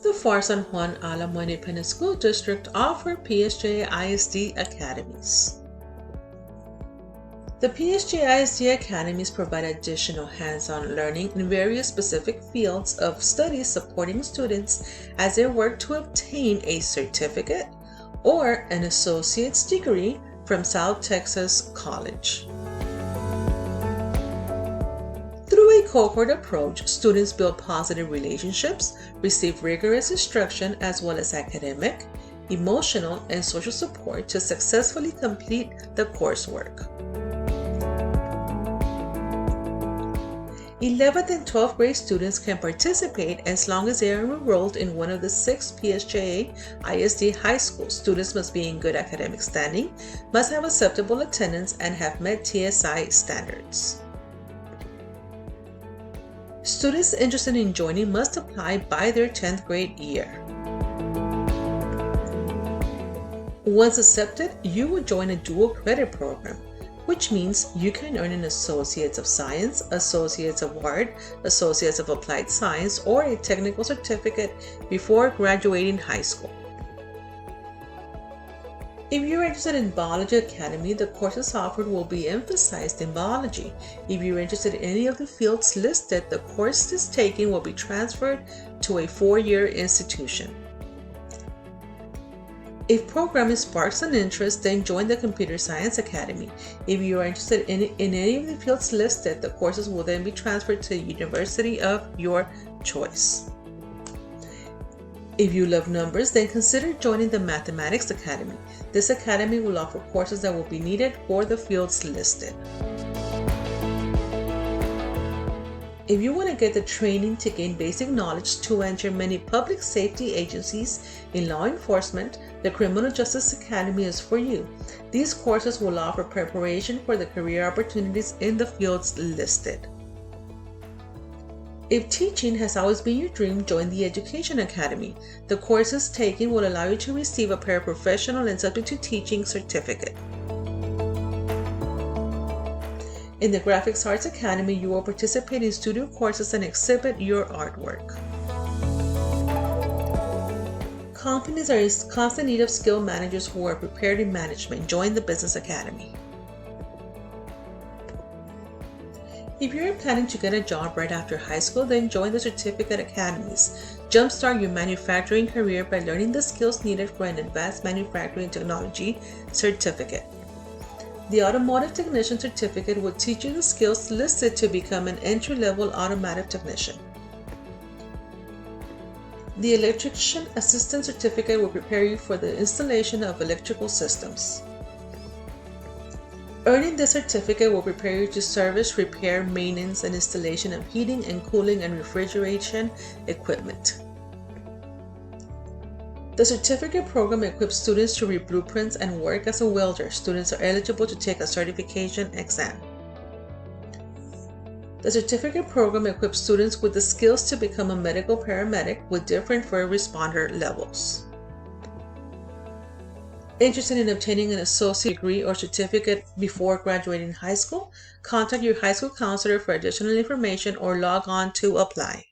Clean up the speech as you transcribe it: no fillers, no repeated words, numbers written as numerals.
The Far San Juan Alamo Independent School District offer PSJ ISD academies. The PSJ ISD academies provide additional hands-on learning in various specific fields of study supporting students as they work to obtain a certificate or an associate's degree from South Texas College. Through a cohort approach, students build positive relationships, receive rigorous instruction as well as academic, emotional, and social support to successfully complete the coursework. 11th and 12th grade students can participate as long as they are enrolled in one of the 6 PSJA ISD high schools. Students must be in good academic standing, must have acceptable attendance, and have met TSI standards. Students interested in joining must apply by their 10th grade year. Once accepted, you will join a dual credit program, which means you can earn an Associates of Science, Associates of Art, Associates of Applied Science, or a technical certificate before graduating high school. If you're interested in Biology Academy, the courses offered will be emphasized in biology. If you're interested in any of the fields listed, the courses taken will be transferred to a 4-year institution. If programming sparks an interest, then join the Computer Science Academy. If you are interested in any of the fields listed, the courses will then be transferred to a university of your choice. If you love numbers, then consider joining the Mathematics Academy. This academy will offer courses that will be needed for the fields listed. If you want to get the training to gain basic knowledge to enter many public safety agencies in law enforcement, the Criminal Justice Academy is for you. These courses will offer preparation for the career opportunities in the fields listed. If teaching has always been your dream, join the Education Academy. The courses taken will allow you to receive a paraprofessional and subject to teaching certificate. In the Graphics Arts Academy, you will participate in studio courses and exhibit your artwork. Companies are in constant need of skilled managers who are prepared in management. Join the Business Academy. If you're planning to get a job right after high school, then join the Certificate Academies. Jumpstart your manufacturing career by learning the skills needed for an Advanced Manufacturing Technology certificate. The Automotive Technician certificate will teach you the skills listed to become an entry-level automotive technician. The Electrician Assistant certificate will prepare you for the installation of electrical systems. Earning this certificate will prepare you to service, repair, maintenance, and installation of heating and cooling and refrigeration equipment. The certificate program equips students to read blueprints and work as a welder. Students are eligible to take a certification exam. The certificate program equips students with the skills to become a medical paramedic with different first responder levels. Interested in obtaining an associate degree or certificate before graduating high school? Contact your high school counselor for additional information or log on to apply.